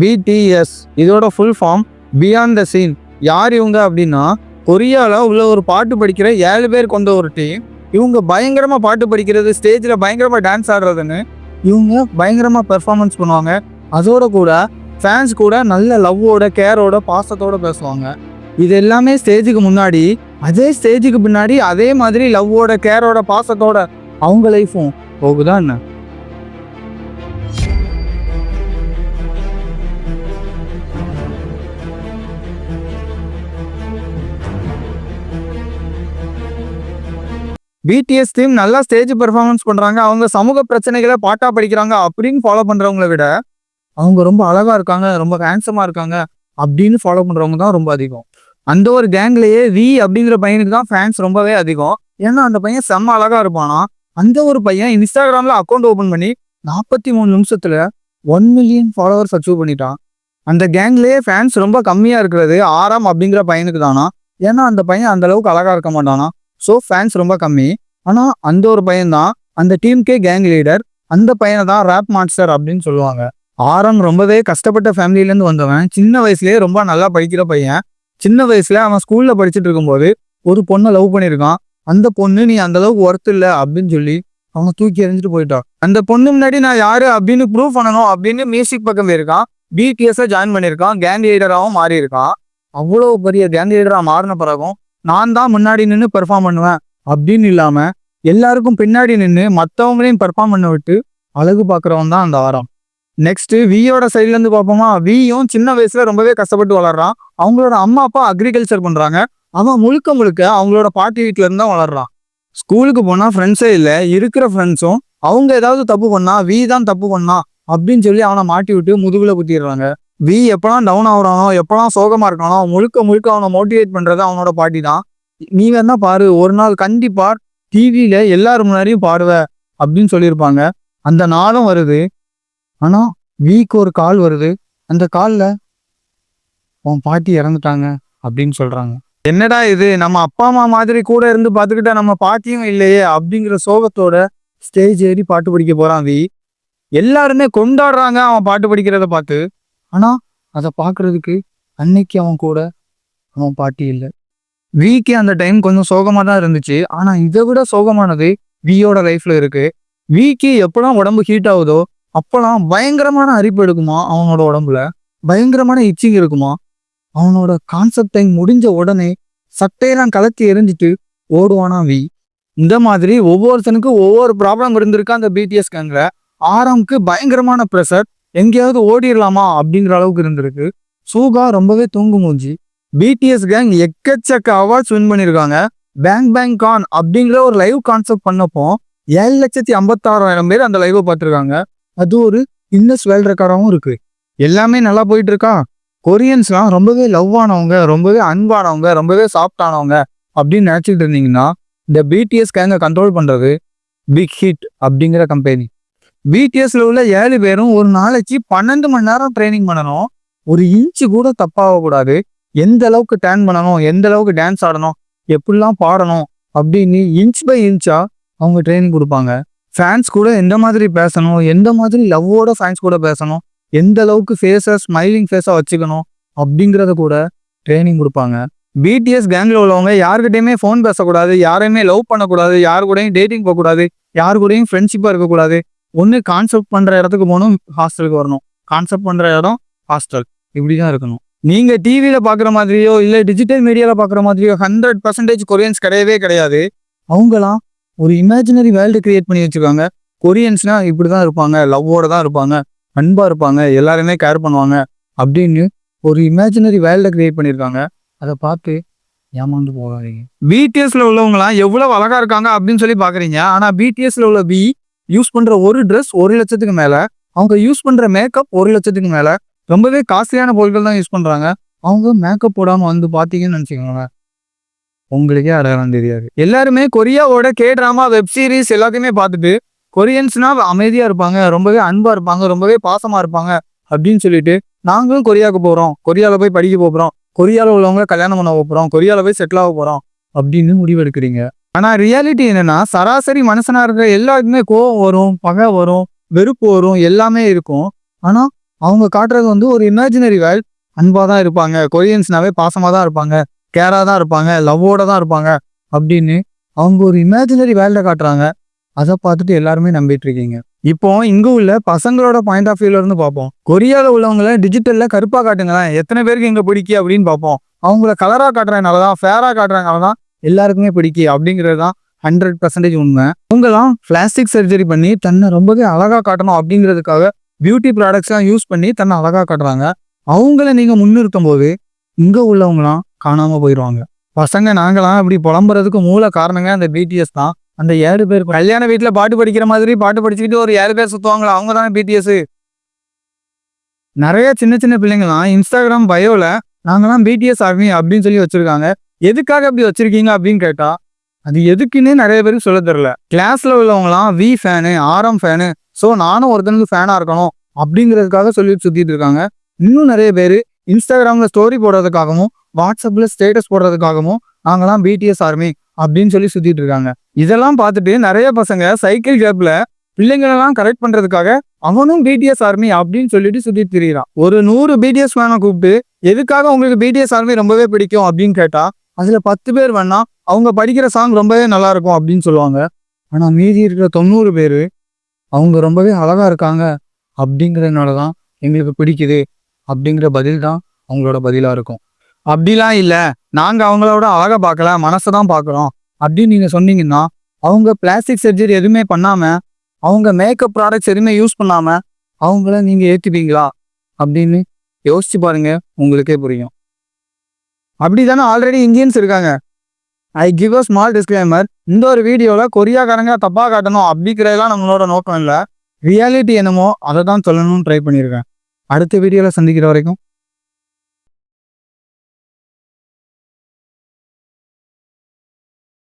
BDS இதோட full form beyond the scene. யார் இவங்க அப்படின்னா, கொரியாவில் உள்ள ஒரு பாட்டு படிக்கிற 7 பேர் கொண்ட ஒரு டீம். இவங்க பயங்கரமாக பாட்டு படிக்கிறது, ஸ்டேஜில் பயங்கரமாக டான்ஸ் ஆடுறதுன்னு இவங்க பயங்கரமாக பெர்ஃபார்மன்ஸ் பண்ணுவாங்க. அதோட கூட ஃபேன்ஸ் கூட நல்ல லவ்வோட, கேரோட, பாசத்தோட பேசுவாங்க. இது எல்லாமே ஸ்டேஜுக்கு முன்னாடி, அதே ஸ்டேஜுக்கு பின்னாடி அதே மாதிரி லவ்வோட, கேரோட, பாசத்தோட அவங்க லைஃப்பும் போகுதா என்ன? பிடிஎஸ் டீம் நல்லா ஸ்டேஜ் பெர்ஃபார்மன்ஸ் பண்றாங்க, அவங்க சமூக பிரச்சனைகளை பாட்டா படிக்கிறாங்க அப்படின்னு ஃபாலோ பண்றவங்களை விட அவங்க ரொம்ப அழகா இருக்காங்க, ரொம்ப ஹேண்ட்ஸமா இருக்காங்க அப்படின்னு ஃபாலோ பண்றவங்க தான் ரொம்ப அதிகம். அந்த ஒரு கேங்லயே வி அப்படிங்கிற பையனுக்கு தான் ஃபேன்ஸ் ரொம்பவே அதிகம். ஏன்னா அந்த பையன் செம்ம அழகா இருப்பானா. அந்த ஒரு பையன் இன்ஸ்டாகிராம்ல அக்கௌண்ட் ஓபன் பண்ணி 43 நிமிஷத்துல 1 மில்லியன் ஃபாலோவர்ஸ் அச்சீவ் பண்ணிட்டான். அந்த கேங்லயே ஃபேன்ஸ் ரொம்ப கம்மியா இருக்கிறது ஆராம் அப்படிங்கிற பையனுக்கு தானா. ஏன்னா அந்த பையன் அந்த அளவுக்கு அழகா இருக்க மாட்டானா. ஸோ ஃபேன்ஸ் ரொம்ப கம்மி. ஆனா அந்த ஒரு பையன் தான் அந்த டீமுக்கே கேங் லீடர். அந்த பையனை தான் ரேப் மான்ஸ்டர் அப்படின்னு சொல்லுவாங்க. ஆரம் ரொம்பவே கஷ்டப்பட்ட ஃபேமிலியிலேருந்து வந்தவன். சின்ன வயசுலேயே ரொம்ப நல்லா படிக்கிற பையன். சின்ன வயசுல அவன் ஸ்கூல்ல படிச்சுட்டு இருக்கும்போது ஒரு பொண்ணை லவ் பண்ணியிருக்கான். அந்த பொண்ணு நீ அந்த அளவுக்கு ஒர்த் இல்லை அப்படின்னு சொல்லி அவனை தூக்கி எறிஞ்சிட்டு போயிட்டான். அந்த பொண்ணு முன்னாடி நான் யாரு அப்படின்னு ப்ரூவ் பண்ணணும் அப்படின்னு மியூசிக் பக்கம் போயிருக்கான். பிடிஎஸ் ஜாயின் பண்ணியிருக்கான், கேங் லீடராகவும் மாறி இருக்கான். அவ்வளோ பெரிய கேங் லீடராக மாறின பிறகும் நான் தான் முன்னாடி நின்று பெர்ஃபார்ம் பண்ணுவேன் அப்படின்னு இல்லாம எல்லாருக்கும் பின்னாடி நின்று மற்றவங்களையும் பெர்ஃபார்ம் பண்ண விட்டு அழகு பார்க்குறவன் தான் அந்த ஆரம். நெக்ஸ்ட் வியோட சைட்ல இருந்து பார்ப்போமா. வியும் சின்ன வயசுல ரொம்பவே கஷ்டப்பட்டு வளர்றான். அவங்களோட அம்மா அப்பா அக்ரிகல்ச்சர் பண்றாங்க. அவன் முழுக்க முழுக்க அவங்களோட பாட்டி வீட்டுல இருந்து தான் வளர்றான். ஸ்கூலுக்கு போனா ஃப்ரெண்ட்ஸே இல்லை. இருக்கிற ஃப்ரெண்ட்ஸும் அவங்க ஏதாவது தப்பு பண்ணா வி தான் தப்பு பண்ணா அப்படின்னு சொல்லி அவனை மாட்டி விட்டு முதுகுல குத்திடுறாங்க. வி எப்பெல்லாம் டவுன் ஆகுறானோ, எப்பெல்லாம் சோகமா இருக்கானோ, முழுக்க முழுக்க அவனை மோட்டிவேட் பண்றது அவனோட பாட்டி தான். நீ வேணா பாரு, ஒரு நாள் கண்டிப்பா டிவியில எல்லாரும் முன்னாடியும் பாடுவ அப்படின்னு சொல்லியிருப்பாங்க. அந்த நாளும் வருது. ஆனா வீக்கு ஒரு கால் வருது. அந்த கால்ல உன் பாட்டி இறந்துட்டாங்க அப்படின்னு சொல்றாங்க. என்னடா இது, நம்ம அப்பா அம்மா மாதிரி கூட இருந்து பார்த்துக்கிட்ட நம்ம பாட்டியும் இல்லையே அப்படிங்கிற சோகத்தோட ஸ்டேஜ் ஏறி பாட்டு படிக்க போறான் வி. எல்லாருமே கொண்டாடுறாங்க அவன் பாட்டு படிக்கிறத பார்த்து. ஆனா அதை பார்க்கறதுக்கு அன்னைக்கு அவன் கூட அவன் பாட்டி இல்லை. விக்கு அந்த டைம் கொஞ்சம் சோகமா தான் இருந்துச்சு. ஆனா இதை விட சோகமானது வியோட லைஃப்ல இருக்கு. விக்கு எப்பெல்லாம் உடம்பு ஹீட் ஆகுதோ அப்பெல்லாம் பயங்கரமான அரிப்பு எடுக்குமா, அவனோட உடம்புல பயங்கரமான இச்சிங் இருக்குமா. அவனோட கான்செப்ட் டைம் முடிஞ்ச உடனே சட்டையெல்லாம் கலத்தி எரிஞ்சிட்டு ஓடுவானா வி. இந்த மாதிரி ஒவ்வொருத்தனுக்கும் ஒவ்வொரு ப்ராப்ளம் இருந்திருக்கு அந்த பிடிஎஸ் கேங்ல. ஆரம்க்கு பயங்கரமான ப்ரெஷர், எங்கேயாவது ஓடிடலாமா அப்படிங்கிற அளவுக்கு இருந்திருக்கு. சூகா ரொம்பவே தூங்கு மூஞ்சி. பிடிஎஸ் கேங் எக்கச்சக்க அவார்ட்ஸ் வின் பண்ணியிருக்காங்க. பேங் பேங் கான் அப்படிங்கிற ஒரு லைவ் கான்செப்ட் பண்ணப்போ 7,56,000 பேர் அந்த லைவை பார்த்துருக்காங்க. அது ஒரு கின்னஸ் வேர்ல்ட் ரெக்கார்டாகவும் இருக்கு. எல்லாமே நல்லா போயிட்டு இருக்கா. கொரியன்ஸ்லாம் ரொம்பவே லவ் ஆனவங்க, ரொம்பவே அன்பானவங்க, ரொம்பவே சாஃப்ட் ஆனவங்க அப்படின்னு நினைச்சிட்டு இருந்தீங்கன்னா இந்த பிடிஎஸ் கேங்கை கண்ட்ரோல் பண்றது பிக் ஹிட் அப்படிங்கிற கம்பெனி. பிடிஎஸ்ல உள்ள 7 பேரும் ஒரு நாளைக்கு 12 மணி நேரம் ட்ரைனிங் பண்ணணும். ஒரு இன்ச்சு கூட தப்பாகக்கூடாது. எந்த அளவுக்கு டேன் பண்ணணும், எந்த அளவுக்கு டான்ஸ் ஆடணும், எப்படிலாம் பாடணும் அப்படின்னு இன்ச் பை இன்ச்சா அவங்க ட்ரைனிங் கொடுப்பாங்க. ஃபேன்ஸ் கூட எந்த மாதிரி பேசணும், எந்த மாதிரி லவ்வோட ஃபேன்ஸ் கூட பேசணும், எந்த அளவுக்கு ஃபேஸை ஸ்மைலிங் ஃபேஸாக வச்சுக்கணும் அப்படிங்கிறத கூட ட்ரைனிங் கொடுப்பாங்க. பிடிஎஸ் கேங்கில் உள்ளவங்க யாருக்கிட்டையுமே ஃபோன் பேசக்கூடாது, யாரையுமே லவ் பண்ணக்கூடாது, யாரு கூடயும் டேட்டிங் போகக்கூடாது, யாரு கூடயும் ஃப்ரெண்ட்ஷிப்பாக இருக்கக்கூடாது. ஒன்று கான்செப்ட் பண்ணுற இடத்துக்கு போகணும், ஹாஸ்டலுக்கு வரணும். கான்செப்ட் பண்ணுற இடம் ஹாஸ்டல், இப்படி தான் இருக்கணும். நீங்கள் டிவியில் பார்க்குற மாதிரியோ இல்லை டிஜிட்டல் மீடியாவில் பார்க்குற மாதிரியோ 100% கொரியன்ஸ் கிடையவே கிடையாது. அவங்களாம் ஒரு இமேஜினரி வேர்ல்டு கிரியேட் பண்ணி வச்சுருக்காங்க. கொரியன்ஸ்னா இப்படி தான் இருப்பாங்க, லவ்வோட தான் இருப்பாங்க, அன்பாக இருப்பாங்க, எல்லாருமே கேர் பண்ணுவாங்க அப்படின்னு ஒரு இமேஜினரி வேர்ல்டை கிரியேட் பண்ணியிருக்காங்க. அதை பார்த்து ஏமாந்து போகாதீங்க. பிடிஎஸ்ல உள்ளவங்களாம் எவ்வளவு அழகா இருக்காங்க அப்படின்னு சொல்லி பார்க்குறீங்க. ஆனால் பிடிஎஸ்ல உள்ள பி யூஸ் பண்ணுற ஒரு ட்ரெஸ் 1 லட்சத்துக்கு மேலே, அவங்க யூஸ் பண்ணுற மேக்கப் 1 லட்சத்துக்கு மேலே, ரொம்பவே காஸ்ட்லியான பொருட்கள் தான் யூஸ் பண்ணுறாங்க. அவங்க மேக்கப் போடாமல் வந்து பார்த்தீங்கன்னு நினச்சிக்கோங்க, உங்களுக்கே அடையாளம் தெரியாது. எல்லாருமே கொரியாவோட K-drama வெப் சீரிஸ் எல்லாத்தையுமே பார்த்துட்டு கொரியன்ஸ்னா அமைதியா இருப்பாங்க, ரொம்பவே அன்பா இருப்பாங்க, ரொம்பவே பாசமா இருப்பாங்க அப்படின்னு சொல்லிட்டு நாங்களும் கொரியாவுக்கு போறோம், கொரியால போய் படிக்க போறோம், கொரியால உள்ளவங்க கல்யாணம் பண்ண போறோம், கொரியால போய் செட்டில் ஆக போறோம் அப்படின்னு முடிவெடுக்கிறீங்க. ஆனா ரியாலிட்டி என்னன்னா, சராசரி மனுஷனா இருக்கிற எல்லாருக்குமே கோவம் வரும், பகை வரும், வெறுப்பு வரும், எல்லாமே இருக்கும். ஆனா அவங்க காட்டுறது வந்து ஒரு இமேஜினரி வேர்ல்ட். அன்பா தான் இருப்பாங்க, கொரியன்ஸ்னாவே பாசமா தான் இருப்பாங்க, கேரா தான் இருப்பாங்க, லவ்வோட தான் இருப்பாங்க அப்படின்னு அவங்க ஒரு இமேஜினரி வேர்ல்ட காட்டுறாங்க. அதை பார்த்துட்டு எல்லாருமே நம்பிட்டு இருக்கீங்க. இப்போ இங்க உள்ள பசங்களோட பாயிண்ட் ஆஃப் வியூல இருந்து பார்ப்போம். கொரியால உள்ளவங்கள டிஜிட்டல்ல கருப்பா காட்டுங்களேன், எத்தனை பேருக்கு இங்க பிடிக்கி அப்படின்னு பார்ப்போம். அவங்கள கலரா காட்டுறதுனாலதான், ஃபேரா காட்டுறதுனாலதான் எல்லாருக்குமே பிடிக்கி அப்படிங்கிறது தான் 100% உண்மை. அவங்கலாம் பிளாஸ்டிக் சர்ஜரி பண்ணி தன்னை ரொம்பவே அழகா காட்டணும் அப்படிங்கிறதுக்காக பியூட்டி ப்ராடக்ட்ஸ்லாம் யூஸ் பண்ணி தன்னை அழகா காட்டுறாங்க. அவங்கள நீங்க முன்னிறுத்தும் போது இங்க உள்ளவங்களாம் காணாம போயிடுவாங்க. பசங்க நாங்களாம் இப்படி புலம்புறதுக்கு மூல காரணங்க அந்த பிடிஎஸ் தான். அந்த 7 பேர் கல்யாண வீட்டுல பாட்டு படிக்கிற மாதிரி பாட்டு படிச்சுக்கிட்டு ஒரு 7 பேர் சுத்துவாங்களா, அவங்க தானே பிடிஎஸ். நிறைய சின்ன சின்ன பிள்ளைங்களாம் இன்ஸ்டாகிராம் பயோல நாங்களாம் பிடிஎஸ் ஆர்மி அப்படின்னு சொல்லி வச்சிருக்காங்க. எதுக்காக அப்படி வச்சிருக்கீங்க அப்படின்னு கேட்டா அது எதுக்குன்னே நிறைய பேருக்கு சொல்ல தெரியல. கிளாஸ்ல உள்ளவங்களாம் V fan, RM fan, so நானும் ஒருத்தனுக்கு ஃபேனா இருக்கணும் அப்படிங்கிறதுக்காக சொல்லிட்டு சுத்திட்டு இருக்காங்க. இன்னும் நிறைய பேர் இன்ஸ்டாகிராம்ல ஸ்டோரி போடுறதுக்காகவும் வாட்ஸ்அப்ல ஸ்டேட்டஸ் போடுறதுக்காகவும் நாங்களாம் பிடிஎஸ் ஆர்மி அப்படின்னு சொல்லி சுத்திட்டு இருக்காங்க. இதெல்லாம் பார்த்துட்டு நிறைய பசங்க சைக்கிள் கேப்ல பிள்ளைங்களெல்லாம் கரெக்ட் பண்றதுக்காக அவனும் பிடிஎஸ் ஆர்மி அப்படின்னு சொல்லிட்டு சுத்திட்டு திரியிறான். ஒரு 100 பிடிஎஸ் ஃபேனை கூப்பிட்டு எதுக்காக உங்களுக்கு பிடிஎஸ் ஆர்மி ரொம்பவே பிடிக்கும் அப்படின்னு கேட்டா அதுல 10 பேர் வேணா அவங்க படிக்கிற சாங் ரொம்பவே நல்லா இருக்கும் அப்படின்னு சொல்லுவாங்க. ஆனா மீதி இருக்கிற 90 பேரு அவங்க ரொம்பவே அழகா இருக்காங்க அப்படிங்கிறதுனாலதான் எங்களுக்கு பிடிக்குது அப்படிங்கிற பதில் தான் அவங்களோட பதிலா இருக்கும். அப்படிலாம் இல்ல, நாங்க அவங்களோட அழகா பார்க்கல, மனசை தான் பார்க்குறோம் அப்படின்னு நீங்க சொன்னீங்கன்னா அவங்க பிளாஸ்டிக் சர்ஜரி எதுவுமே பண்ணாம, அவங்க மேக்கப் ப்ராடக்ட்ஸ் எதுவுமே யூஸ் பண்ணாம அவங்கள நீங்க ஏத்துப்பீங்களா அப்படின்னு யோசிச்சு பாருங்க, உங்களுக்கே புரியும். அப்படிதானே ஆல்ரெடி இந்தியன்ஸ் இருக்காங்க. I give a small disclaimer. இந்த ஒரு வீடியோல கொரியாக்காரங்க தப்பா காட்டணும் அப்படிங்கிறதெல்லாம் நம்மளோட நோக்கம் இல்லை. ரியாலிட்டி என்னமோ அதை தான் சொல்லணும்னு ட்ரை பண்ணியிருக்கேன். அடுத்த வீடியோல சந்திக்கிற வரைக்கும்